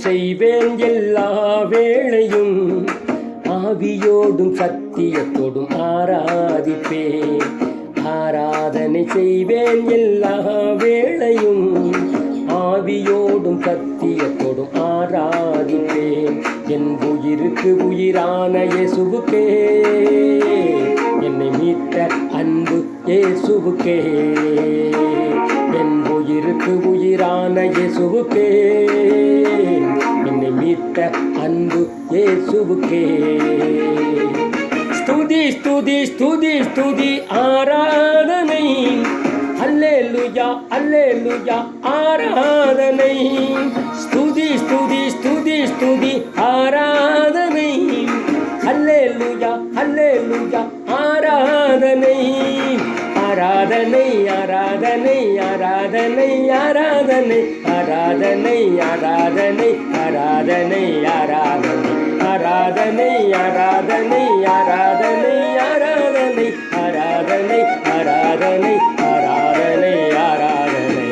செய்வேன் எல்லா வேளையும், ஆவியோடும் சத்தியத்தோடும் ஆராதிப்பேன். ஆராதனை செய்வேன் எல்லா வேளையும், ஆவியோடும் சத்தியத்தோடும் ஆராதிப்பேன். என் உயிருக்கு உயிரான இயேசுவுக்கே, என்னை மீட்ட அன்பு இயேசுவுக்கே. என் உயிருக்கு உயிரான இயேசுவுக்கே, என்னை மீட்ட அன்பு இயேசுவுக்கே. ஸ்துதி ஸ்துதி ஸ்துதி ஸ்துதி ஆராதனை, அல்லேலூயா அல்லேலூயா ஆராதனை. ஸ்துதி ஸ்துதி ஸ்துதி ஸ்துதி ஆராதனை, அல்லேலூயா அல்லேலூயா ஆராதனை. ஆராதனை ஆராதனை ஆராதனை ஆராதனை ஆராதனை ஆராதனை ஆராதனை ஆராதனை ஆராதனை ஆராதனை ஆராதனை ஆராதனை ஆராதனை ஆராதனை ஆராதனை ஆராதனை.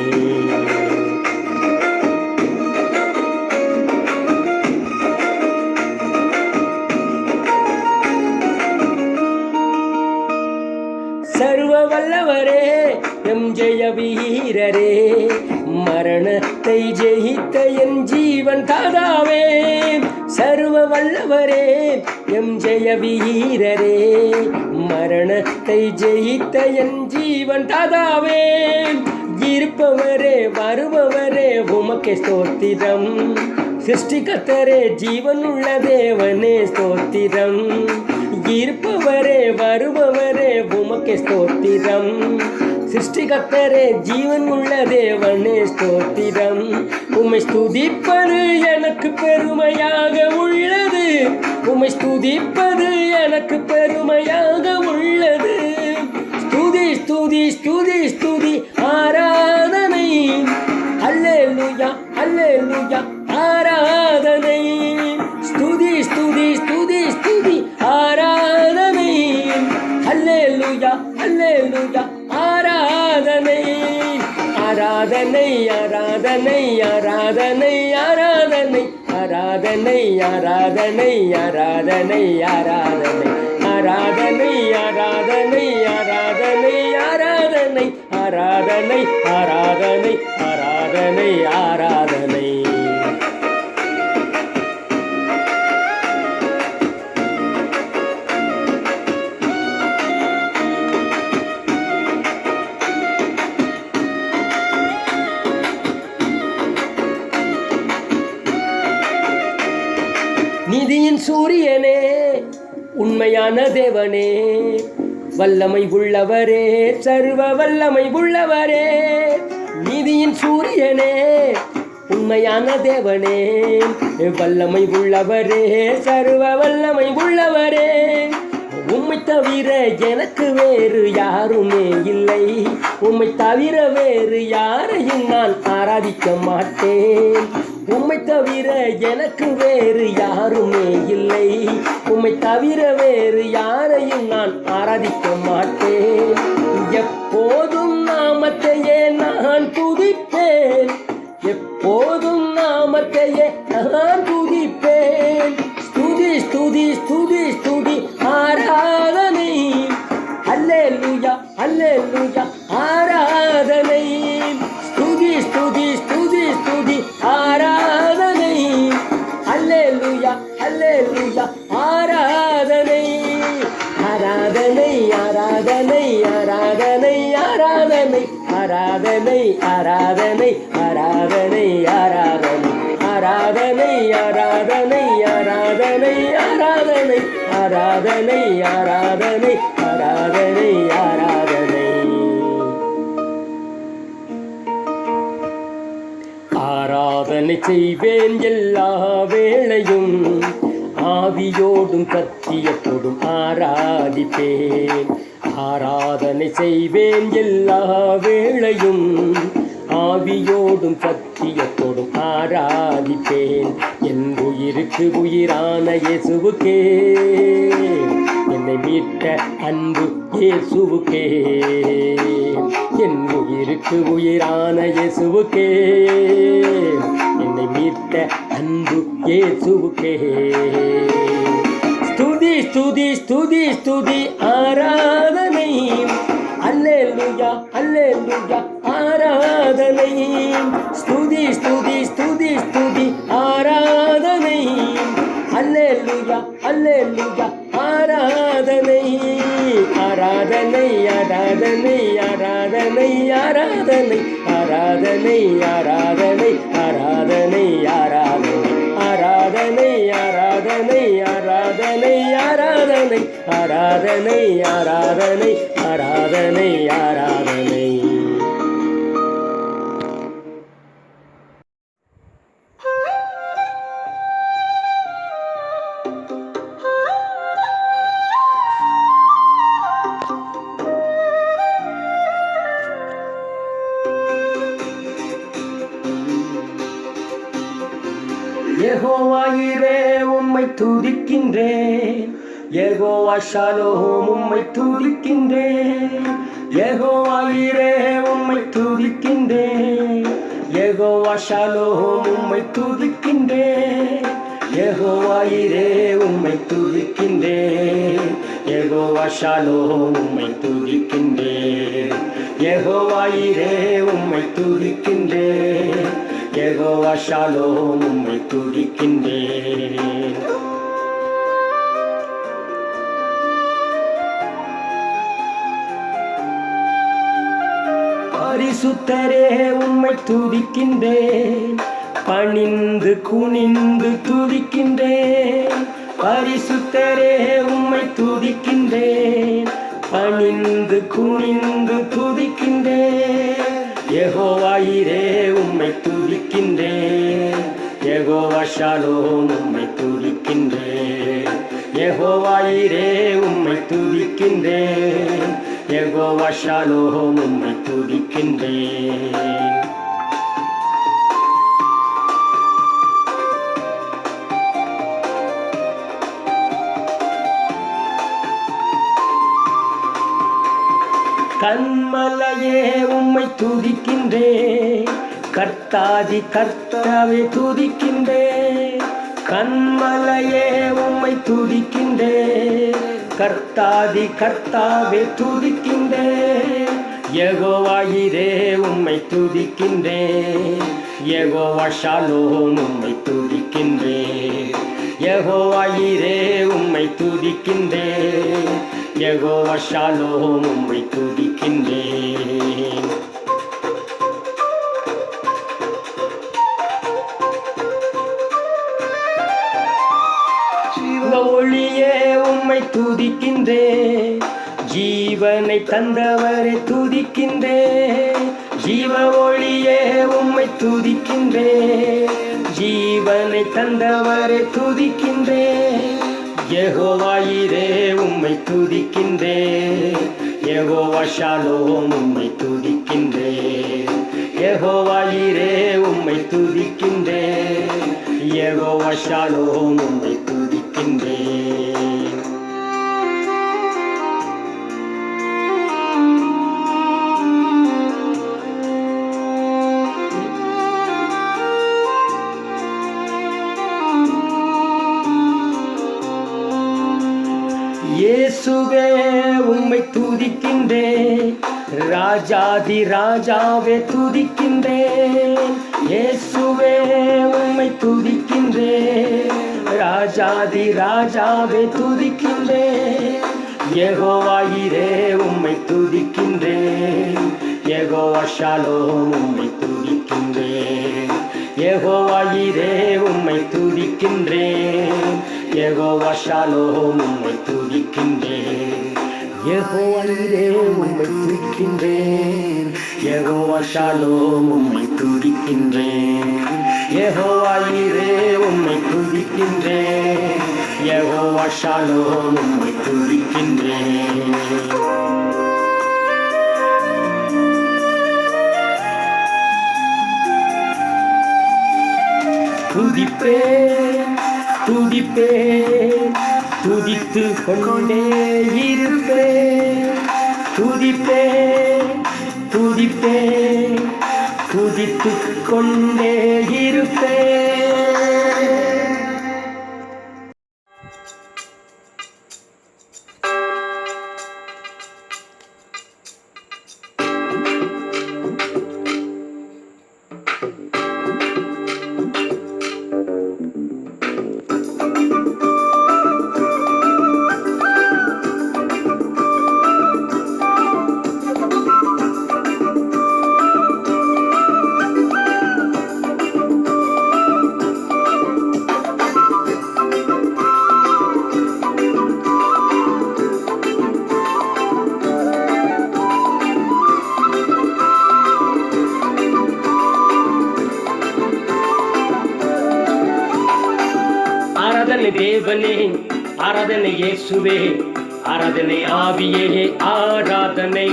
சர்வ வல்லவரே, எம் ஜெய வீரரே, மரணத்தை ஜெயித்த என் ஜீவன் தாதாவே. சர்வ வல்லவரே, எம் ஜெய வீரரே, மரணத்தை ஜெயித்த என் ஜீவன் தாதாவே. இருப்பவரே வருபவரே உமக்கே ஸ்தோத்திரம், சிருஷ்டிகர்த்தரே ஜீவனுள்ள தேவனே ஸ்தோத்திரம். இருப்பவரே வருபவரே உமக்கே ஸ்தோத்திரம், சிருஷ்டிகர்த்தரே ஜீவன் உள்ள தேவனே ஸ்தோத்திரம். உம்மை ஸ்துதிப்பது எனக்கு பெருமையாக உள்ளது, உம்மை ஸ்துதிப்பது எனக்கு பெருமையாக உள்ளது. ஸ்துதி ஸ்துதி ஸ்துதி ஸ்துதி ஆராதனை, அல்லேலூயா அல்லேலூயா ஆராதனை. ஸ்துதி ஸ்துதி ஸ்துதி ஸ்துதி ஆராதனை, அல்லேலூயா அல்லேலூயா ஆராதனை. ஆராதனை ஆராதனை ஆராதனை ஆராதனை ஆராதனை ஆராதனை ஆராதனை ஆராதனை ஆராதனை ஆராதனை ஆராதனை ஆராதனை ஆராதனை ஆராதனை ஆராதனை ஆராதனை. நீதியின் சூரியனே, உண்மையான தேவனே, வல்லமை உள்ளவரே, சர்வ வல்லமை உள்ளவரே. நீதியின் சூரியனே, உண்மையான தேவனே, வல்லமை உள்ளவரே, சர்வ வல்லமை உள்ளவரே. உம்மை தவிர எனக்கு வேறு யாருமே இல்லை, உம்மை தவிர வேறு யாரையும் நான் ஆராதிக்க மாட்டேன். உம்மை தவிர எனக்கு வேறு யாருமே இல்லை, உம்மை தவிர வேறு யாரையும் நான் ஆராதிக்க மாட்டேன். எப்போதும் நாமத்தையே நான் துதிப்பேன், எப்போதும் நாமத்தையே நான் துதிப்பேன். ஸ்துதி ஸ்துதி ஸ்துதி ஸ்துதி ஆராதனை, அல்லேலூயா அல்லேலூயா ஆராதனை. ஸ்துதி ஸ்துதி ஸ்துதி ஸ்துதி ஆராதனை, அல்லேலூயா அல்லேலூயா ஆராதனை. ஆராதனை ஆராதனை ஆராதனை ஆராதனை ஆராதனை ஆராதனை ஆராதனை ஆராதனை ஆராதனை ஆராதனை ஆராதனை ஆராதனை ஆராதனை ஆராதனை ஆராதனை ஆராதனை. ஆராதனை செய்வேன் எல்லா வேளையும், ஆவியோடும் சத்தியத்தோடும் ஆராதிப்பேன். ஆராதனை செய்வேன் எல்லா வேளையும், ஆவியோடும் சத்தியத்தோடும் ஆராதிப்பேன். என் உயிருக்கு உயிரான இயேசுவுக்கே, என்னை மீட்ட அன்பு இயேசுவுக்கே. என் உயிருக்கு உயிருக்கு உயிரான இயேசுவுக்கே, என்னை மீட்ட அன்பு இயேசுவுக்கே. ஸ்துதி ஸ்துதி ஸ்துதி ஸ்துதி ஆராதனை, அல்லேலூயா அல்லேலூயா ஆராதனை. ஸ்துதி ஸ்துதி ஸ்துதி ஸ்துதி ஆராதனை, அல்லேலூயா அல்லேலூயா ஆராதனை. ஆராதனை ஆராதனை ஆராதனை ஆராதனை ஆராதனை ஆராதனை ஆராதனை ஆராதனை ஆராதனை ஆராதனை ஆராதனை ஆராதனை ஆராதனை ஆராதனை ஆராதனை ஆராதனை. யெகோவா ஈரே உம்மை துதிக்கின்றேன், யெகோவா ஷாலோம் உம்மை துதிக்கின்றேன். யெகோவா ஈரே உம்மை துதிக்கின்றேன், யெகோவா ஷாலோம் உம்மை துதிக்கின்றேன். யெகோவா ஈரே உம்மை துதிக்கின்றேன், யெகோவா ஷாலோம் உம்மை துதிக்கின்றேன். யெகோவா ஈரே உம்மை துதிக்கின்றேன், யெகோவா ஷாலோம் உம்மை துதிக்கின்றேன். பரிசுத்தரே உம்மை துதிக்கின்றேன், பணிந்து குனிந்து துதிக்கின்றேன். பரிசுத்தரே உம்மை துதிக்கின்றேன், பணிந்து குனிந்து துதிக்கின்றேன். யெகோவா ஈரே உம்மை துதிக்கின்றேன், யெகோவா ஷாலோம் உம்மை துதிக்கின்றேன். யெகோவா ஈரே உம்மை துதிக்கின்றேன், யெகோவா ஷாலோம் உம்மை துதிக்கின்றேன். கன்மலையே உம்மை துதிக்கின்றேன், கர்த்தாதி கர்த்தாவே துதிக்கின்றேன். கன்மலையே உம்மை துதிக்கின்றேன், கர்த்தாதி கர்த்தாவே துதிக்கின்றேன். யெகோவா ஈரே உம்மை துதிக்கின்றேன், யெகோவா ஷாலோம் உம்மை துதிக்கின்றேன். யெகோவா ஈரே உம்மை துதிக்கின்றேன், யெகோவா ஷாலோம் உம்மை துதிக்கின்றேன். ஒளியே உம்மை துதிக்கின்றேன், ஜீவனை தந்தவரை துதிக்கின்றேன். ஜீவ ஒளியே உம்மை துதிக்கின்றேன், ஜீவனை தந்தவரை துதிக்கின்றேன். யெகோவா ஈரே உம்மை துதிக்கின்றேன், யெகோவா ஷாலோம் உம்மை துதிக்கின்றேன். யெகோவா ஈரே உம்மை துதிக்கின்றேன், யெகோவா ஷாலோம் உம்மை துதிக்கின்றேன். இயேசுவே உம்மை துதிக்கின்றேன், ராஜாதி ராஜாவே துதிக்கின்றேன். இயேசுவே உம்மை துதிக்கின்றேன், ராஜாதி ராஜாவே துதிக்கின்றேன். யெகோவா ஈரே உம்மை துதிக்கின்றேன், யெகோவா ஷாலோம் உம்மை துதிக்கின்றேன். யெகோவா ஈரே உம்மை துதிக்கின்றேன், யெகோவா ஷாலோம் உம்மை துதிக்கின்றேன். யெகோவா ஈரே உம்மை துதிக்கின்றேன், யெகோவா ஷாலோம் உம்மை துதிக்கின்றேன். யெகோவா ஈரே உம்மை துதிக்கின்றேன், யெகோவா ஷாலோம் உம்மை துதிக்கின்றேன். துதிப்பேன் துதிப்பேன் துதித்து கொண்டே இருப்பேன். துதிப்பேன் துதிப்பேன், துதித்துக் கொண்டே இருப்பேன். ஆராதனை தேவனே, ஆராதனை இயேசுவே, ஆராதனை ஆவியே, ஆராதனை.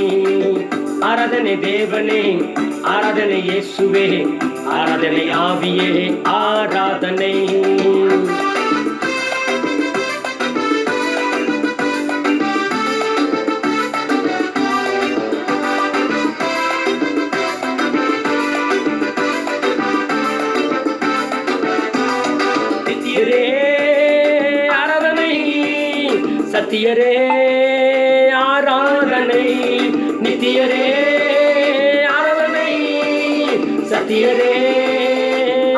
ஆராதனை தேவனே, ஆராதனை இயேசுவே, ஆராதனை ஆவியே, ஆராதனை. சத்தியரே ஆராதனை, நித்தியரே ஆராதனை, சத்தியரே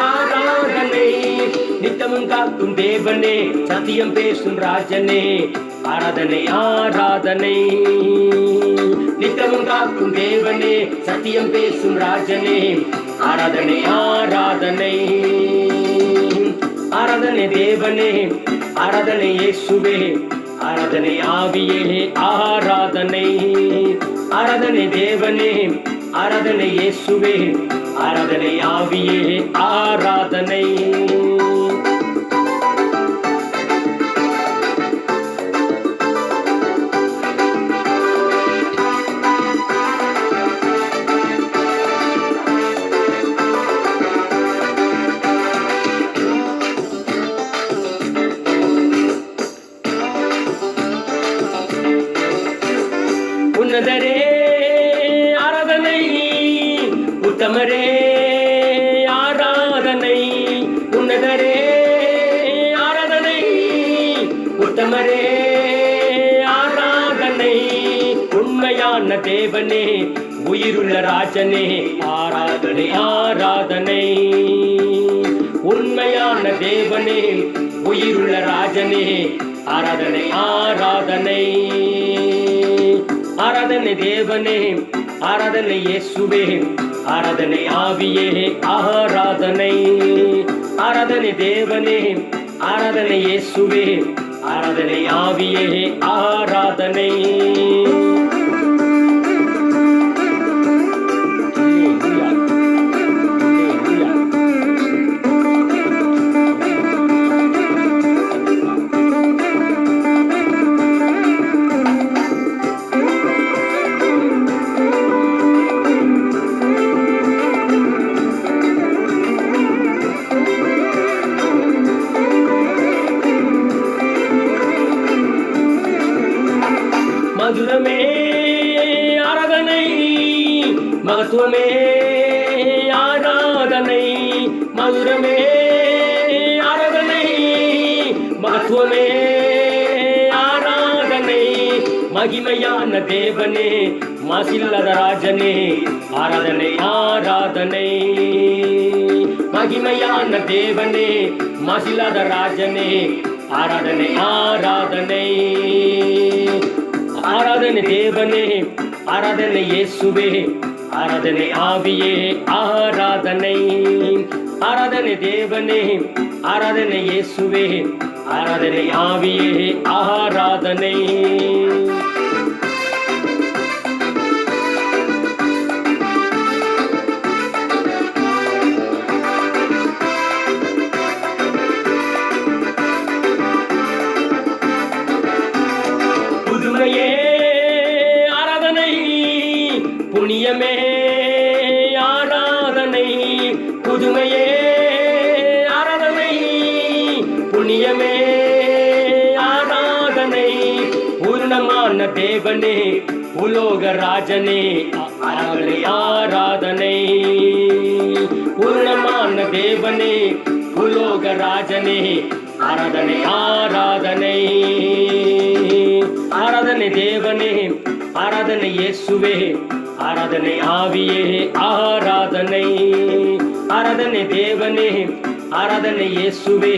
ஆராதனை. நித்தமும் காக்கும் தேவனே, சத்தியம் பேசும் ராஜனே, ஆராதனை ஆராதனை. நித்தமும் காக்கும் தேவனே, சத்தியம் பேசும் ராஜனே, ஆராதனை ஆராதனை. ஆராதனை தேவனே, ஆராதனை இயேசுவே, ஆராதனை ஆவியே, ஆராதனை. ஆராதனை தேவனே, ஆராதனை இயேசுவே, ஆராதனை ஆவியே, ஆராதனை. உன்னதரே ஆராதனை, உத்தமரே ஆராதனை. உன்னதரே ஆராதனை, உத்தமரே ஆராதனை. உண்மையான தேவனே, உயிருள்ள ராஜனே, ஆராதனை ஆராதனை. உண்மையான தேவனே, உயிருள்ள ராஜனே, ஆராதனை ஆராதனை. ஆராதனை தேவனே, ஆராதனை இயேசுவே, ஆராதனை ஆவியே, ஆராதனை. ஆராதனை தேவனே, ஆராதனை இயேசுவே, ஆராதனை ஆவியே, ஆராதனை. மதுரமே ஆராதனை, மகத்துவமே ஆராதனை. மதுரமே ஆராதனை, மகத்துவமே ஆராதனை. மகிமையான தேவனே, மாசில்லாத ராஜனே, ஆராதனை ஆராதனை. மகிமையான தேவனே, மாசில்லாத ராஜனே, ஆராதனை ஆராதனை. ஆராதனை தேவனே, ஆராதனை இயேசுவே, ஆராதனை ஆவியே, ஆராதனை. ஆராதனை தேவனே, ஆராதனை இயேசுவே, ஆராதனை ஆவியே, ஆராதனை. புதுமையே ஆராதனை, புண்ணியமே ஆராதனை. புதுமையே ஆராதனை, புண்ணியமே ஆராதனை. பூர்ணமான தேவனே, உலோக ராஜனே, ஆராதனை ஆராதனை. பூர்ணமான தேவனே புலோக ராஜனே ஆராதனை ஆராதனை. ஆராதனை தேவனே ஆராதனை இயேசுவே ஆராதனை ஆவியே ஆராதனை. ஆராதனை தேவனே ஆராதனை இயேசுவே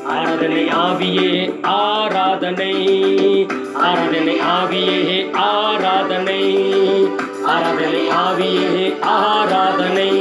ஆராதனை ஆவியே ஆராதனை. ஆராதனை ஆவியே ஆராதனை. ஆராதனை ஆவியே ஆராதனை.